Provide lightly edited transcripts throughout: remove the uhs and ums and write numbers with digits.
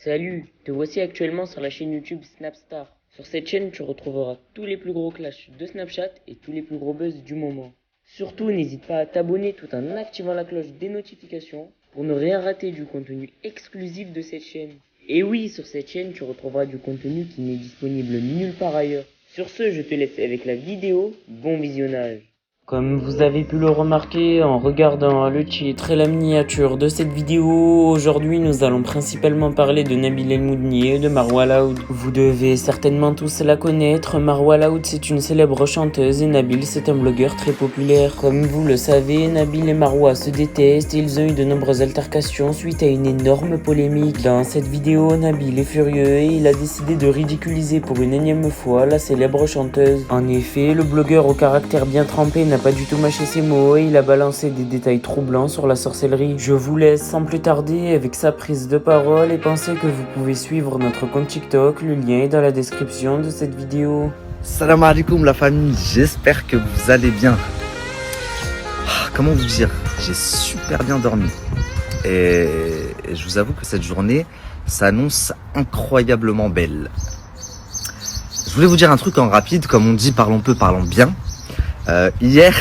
Salut, te voici actuellement sur la chaîne YouTube Snapstar. Sur cette chaîne, tu retrouveras tous les plus gros clashs de Snapchat et tous les plus gros buzz du moment. Surtout, n'hésite pas à t'abonner tout en activant la cloche des notifications pour ne rien rater du contenu exclusif de cette chaîne. Et oui, sur cette chaîne, tu retrouveras du contenu qui n'est disponible nulle part ailleurs. Sur ce, je te laisse avec la vidéo. Bon visionnage. Comme vous avez pu le remarquer en regardant le titre et la miniature de cette vidéo, aujourd'hui nous allons principalement parler de Nabil El Moudni et de Marwa Loud. Vous devez certainement tous la connaître, Marwa Loud c'est une célèbre chanteuse et Nabil c'est un blogueur très populaire. Comme vous le savez, Nabil et Marwa se détestent et ils ont eu de nombreuses altercations suite à une énorme polémique. Dans cette vidéo, Nabil est furieux et il a décidé de ridiculiser pour une énième fois la célèbre chanteuse. En effet, le blogueur au caractère bien trempé n'a pas du tout mâché ses mots et il a balancé des détails troublants sur la sorcellerie. Je vous laisse sans plus tarder avec sa prise de parole et pensez que vous pouvez suivre notre compte TikTok, le lien est dans la description de cette vidéo. Salam alaikum la famille, j'espère que vous allez bien. Comment vous dire, j'ai super bien dormi et je vous avoue que cette journée s'annonce incroyablement belle. Je voulais vous dire un truc en rapide, comme on dit parlons peu, parlons bien. Hier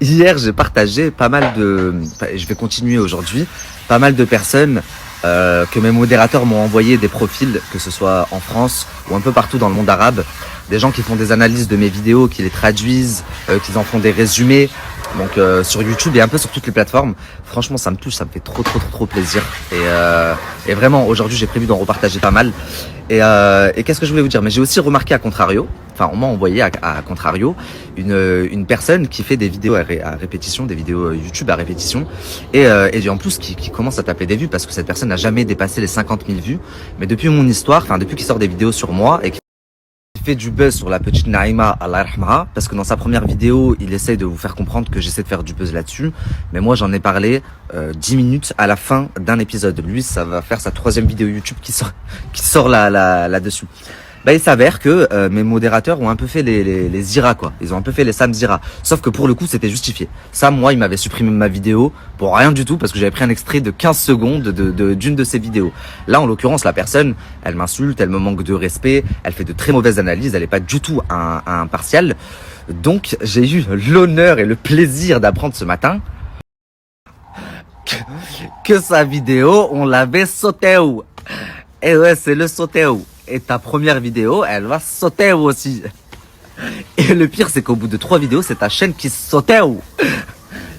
j'ai partagé pas mal de, je vais continuer aujourd'hui, pas mal de personnes que mes modérateurs m'ont envoyé des profils, que ce soit en France ou un peu partout dans le monde arabe, des gens qui font des analyses de mes vidéos, qui les traduisent, qui en font des résumés, donc sur YouTube et un peu sur toutes les plateformes. Franchement ça me touche, ça me fait trop plaisir et vraiment aujourd'hui j'ai prévu d'en repartager pas mal et qu'est-ce que je voulais vous dire, mais j'ai aussi remarqué à contrario, enfin on m'a envoyé à contrario une personne qui fait des vidéos à répétition, des vidéos YouTube à répétition et en plus qui commence à taper des vues parce que cette personne n'a jamais dépassé les 50 000 vues, mais depuis mon histoire, enfin depuis qu'il sort des vidéos sur moi et fait du buzz sur la petite Naïma Allah yarhamaha, parce que dans sa première vidéo il essaye de vous faire comprendre que j'essaie de faire du buzz là-dessus, mais moi j'en ai parlé 10 minutes à la fin d'un épisode. Lui ça va faire sa 3e vidéo YouTube qui sort là-dessus. Bah, il s'avère que mes modérateurs ont un peu fait les Zira quoi. Ils ont un peu fait les Sam Zira. Sauf que pour le coup c'était justifié. Sam, moi il m'avait supprimé ma vidéo pour rien du tout parce que j'avais pris un extrait de 15 secondes d'une de ses vidéos. Là en l'occurrence la personne, elle m'insulte, elle me manque de respect, elle fait de très mauvaises analyses, elle est pas du tout impartiale. Donc j'ai eu l'honneur et le plaisir d'apprendre ce matin que sa vidéo on l'avait sauté. Et ouais, c'est le sauté. Et ta première vidéo, elle va sauter aussi. Et le pire, c'est qu'au bout de 3 vidéos, c'est ta chaîne qui saute.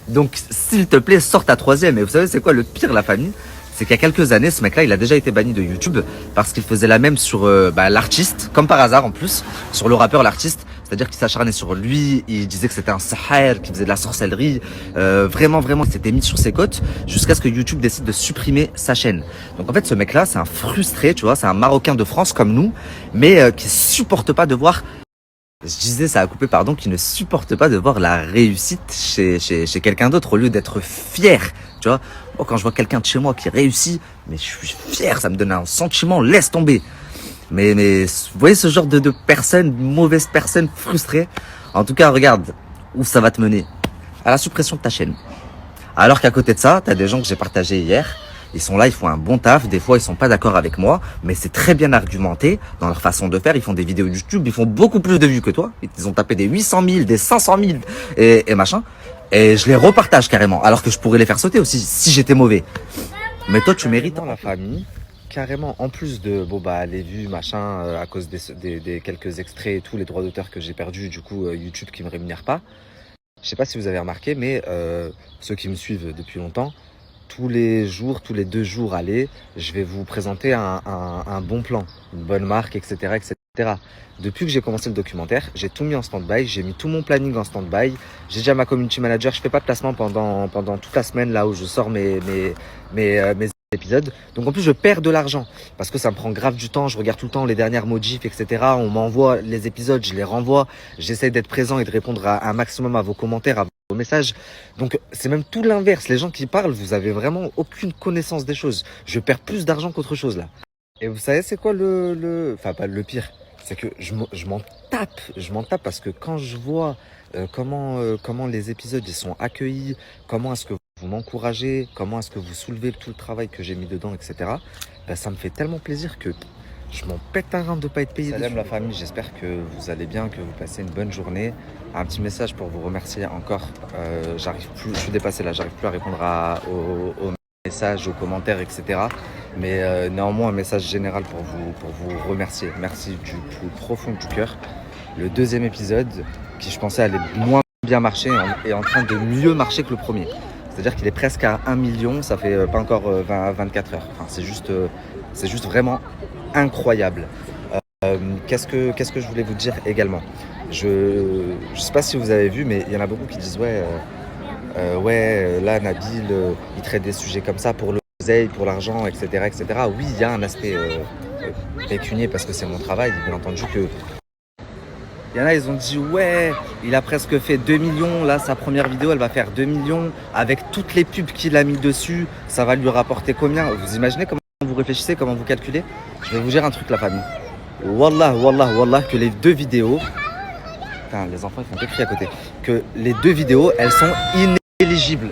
Donc, s'il te plaît, sors ta 3e. Et vous savez, c'est quoi le pire, la famille? C'est qu'il y a quelques années, ce mec-là, il a déjà été banni de YouTube parce qu'il faisait la même sur l'artiste, comme par hasard en plus, sur le rappeur, l'artiste. C'est-à-dire qu'il s'acharnait sur lui, il disait que c'était un sahar, qu'il faisait de la sorcellerie. Vraiment, il s'était mis sur ses côtes jusqu'à ce que YouTube décide de supprimer sa chaîne. Donc en fait, ce mec-là, c'est un frustré, tu vois, c'est un Marocain de France comme nous, mais qui supporte pas de voir... Je disais, ça a coupé, pardon, qui ne supporte pas de voir la réussite chez quelqu'un d'autre au lieu d'être fier, tu vois. Moi, quand je vois quelqu'un de chez moi qui réussit, mais je suis fier, ça me donne un sentiment, laisse tomber. Mais vous voyez ce genre de personnes, mauvaises personnes frustrées. En tout cas, regarde où ça va te mener. À la suppression de ta chaîne. Alors qu'à côté de ça, t'as des gens que j'ai partagés hier. Ils sont là, ils font un bon taf. Des fois, ils sont pas d'accord avec moi, mais c'est très bien argumenté dans leur façon de faire. Ils font des vidéos YouTube, ils font beaucoup plus de vues que toi. Ils ont tapé des 800 000, des 500 000 et machin. Et je les repartage carrément. Alors que je pourrais les faire sauter aussi si j'étais mauvais. Mais toi, tu mérites. La famille. Carrément, en plus de les vues machin à cause des quelques extraits et tous les droits d'auteur que j'ai perdus, du coup YouTube qui me rémunère pas. Je sais pas si vous avez remarqué, mais ceux qui me suivent depuis longtemps, tous les jours, tous les 2 jours, allez, je vais vous présenter un bon plan, une bonne marque, etc., etc. Depuis que j'ai commencé le documentaire, j'ai tout mis en stand-by, j'ai mis tout mon planning en stand-by. J'ai déjà ma community manager, je fais pas de placement pendant toute la semaine là où je sors mes épisodes. Donc en plus je perds de l'argent parce que ça me prend grave du temps, je regarde tout le temps les dernières modifs, etc. On m'envoie les épisodes, je les renvoie, j'essaie d'être présent et de répondre à un maximum à vos commentaires, à vos messages. Donc c'est même tout l'inverse, les gens qui parlent, vous avez vraiment aucune connaissance des choses. Je perds plus d'argent qu'autre chose là. Et vous savez c'est quoi enfin pas le pire, c'est que je m'en tape parce que quand je vois comment les épisodes ils sont accueillis, comment est-ce que vous m'encouragez, comment est-ce que vous soulevez tout le travail que j'ai mis dedans, etc. Ben, ça me fait tellement plaisir que je m'en pète un rein de ne pas être payé. Salam la famille, j'espère que vous allez bien, que vous passez une bonne journée. Un petit message pour vous remercier encore. J'arrive plus, je suis dépassé là, j'arrive plus à répondre aux messages, aux commentaires, etc. Mais néanmoins un message général pour vous remercier. Merci du plus profond du cœur. Le deuxième épisode, qui je pensais allait moins bien marcher, est en train de mieux marcher que le premier. C'est-à-dire qu'il est presque à 1 million, ça fait pas encore 24 heures. Enfin, c'est juste vraiment incroyable. Qu'est-ce que je voulais vous dire également? Je sais pas si vous avez vu, mais il y en a beaucoup qui disent là Nabil il traite des sujets comme ça pour l'oseille, pour l'argent, etc., etc. Oui, il y a un aspect pécunier parce que c'est mon travail, bien entendu que. Il y en a, ils ont dit ouais, il a presque fait 2 millions, là sa première vidéo elle va faire 2 millions, avec toutes les pubs qu'il a mis dessus, ça va lui rapporter combien? Vous imaginez comment vous réfléchissez, comment vous calculez? Je vais vous dire un truc la famille. Wallah, que les deux vidéos, putain les enfants ils font que crier à côté, que les deux vidéos elles sont inéligibles.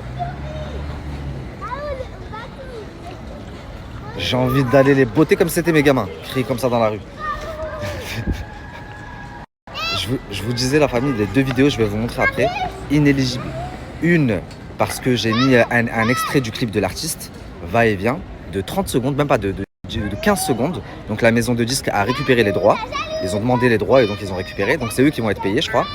J'ai envie d'aller les botter comme si c'était mes gamins, crier comme ça dans la rue. Je vous disais la famille, les deux vidéos, je vais vous montrer après, inéligibles. Une, parce que j'ai mis un extrait du clip de l'artiste, va et vient, de 30 secondes, même pas de 15 secondes. Donc la maison de disques a récupéré les droits. Ils ont demandé les droits et donc ils ont récupéré. Donc c'est eux qui vont être payés, je crois.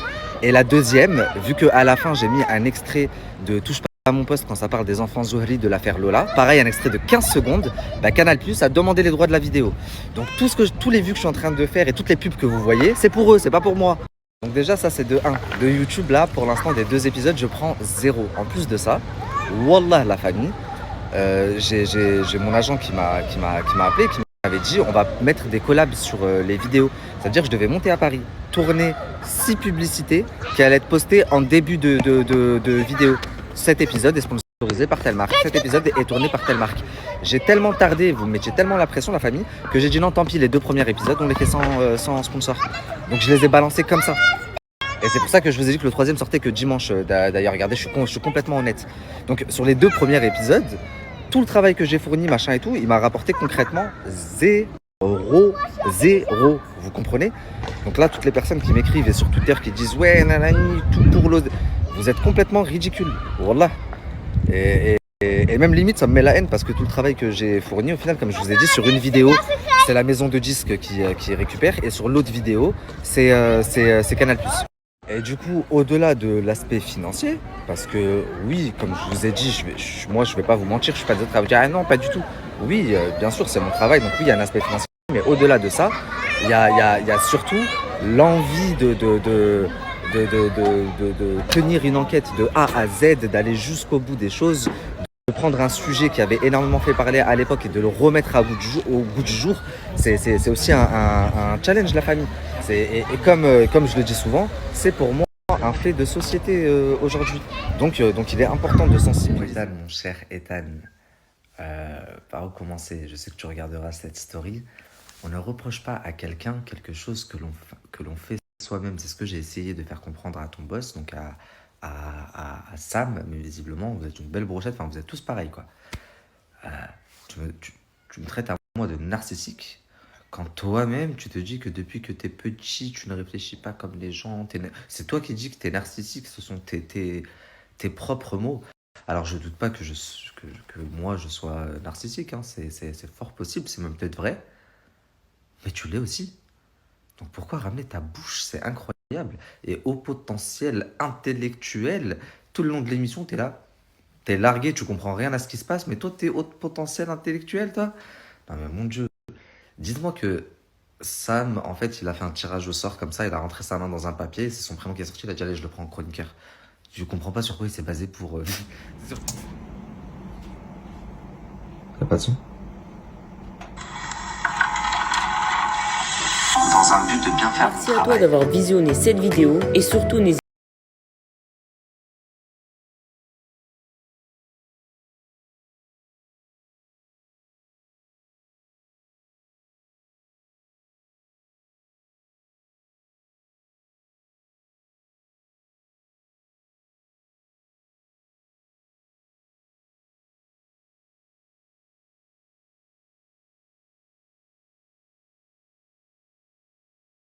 Et la deuxième, vu qu'à la fin, j'ai mis un extrait de Touche pas à mon poste quand ça parle des enfants Zohri de l'affaire Lola. Pareil, un extrait de 15 secondes. Bah, Canal+ a demandé les droits de la vidéo. Donc tous les vues que je suis en train de faire et toutes les pubs que vous voyez, c'est pour eux, c'est pas pour moi. Donc déjà ça c'est de 1. De YouTube là, pour l'instant des 2 épisodes, je prends 0. En plus de ça, wallah la famille, j'ai mon agent qui m'a appelé, qui m'avait dit on va mettre des collabs sur les vidéos. C'est-à-dire que je devais monter à Paris, tourner 6 publicités qui allaient être postées en début de vidéo. Cet épisode est sponsorisé par telle marque, cet épisode est tourné par telle marque. J'ai tellement tardé, vous me mettiez tellement la pression la famille, que j'ai dit non tant pis, les 2 premiers épisodes on les fait sans sponsor. Donc je les ai balancés comme ça. Et c'est pour ça que je vous ai dit que le 3e sortait que dimanche. D'ailleurs regardez, je suis complètement honnête. Donc sur les 2 premiers épisodes, tout le travail que j'ai fourni, machin et tout, il m'a rapporté concrètement 0. Vous comprenez? Donc là, toutes les personnes qui m'écrivent et sur Twitter qui disent ouais, nanani, tout pour l'eau, vous êtes complètement ridicules. Wallah. Et même limite, ça me met la haine parce que tout le travail que j'ai fourni, au final, comme je vous ai dit, sur une vidéo, c'est la maison de disques qui récupère et sur l'autre vidéo, c'est Canal+. Et du coup, au-delà de l'aspect financier, parce que oui, comme je vous ai dit, moi je vais pas vous mentir, je suis pas de travail. Ah non, pas du tout. Oui, bien sûr, c'est mon travail, donc oui, il y a un aspect financier. Mais au-delà de ça, il y a surtout l'envie de tenir une enquête de A à Z, d'aller jusqu'au bout des choses, de prendre un sujet qui avait énormément fait parler à l'époque et de le remettre au goût du jour. C'est aussi un challenge, la famille. Et comme je le dis souvent, c'est pour moi un fait de société aujourd'hui. Donc il est important de sensibiliser. Ethan, mon cher Ethan, par où commencer? Je sais que tu regarderas cette story. On ne reproche pas à quelqu'un quelque chose que l'on fait soi-même. C'est ce que j'ai essayé de faire comprendre à ton boss, donc à Sam, mais visiblement vous êtes une belle brochette, enfin vous êtes tous pareils quoi. Tu me traites à moi de narcissique quand toi-même tu te dis que depuis que t'es petit tu ne réfléchis pas comme les gens. C'est toi qui dis que t'es narcissique, ce sont tes propres mots. Alors je doute pas que moi je sois narcissique, hein. C'est fort possible, c'est même peut-être vrai, mais tu l'es aussi. Donc pourquoi ramener ta bouche? C'est incroyable. Et au potentiel intellectuel, tout le long de l'émission, t'es là. T'es largué, tu comprends rien à ce qui se passe, mais toi, t'es haut potentiel intellectuel, toi? Non mais mon Dieu. Dites-moi que Sam, en fait, il a fait un tirage au sort comme ça, il a rentré sa main dans un papier, c'est son prénom qui est sorti, il a dit allez, je le prends en chroniqueur. Je comprends pas sur quoi il s'est basé pour... T'as pas de son? Dans un but de bien faire Merci à toi d'avoir visionné cette vidéo et surtout n'hésite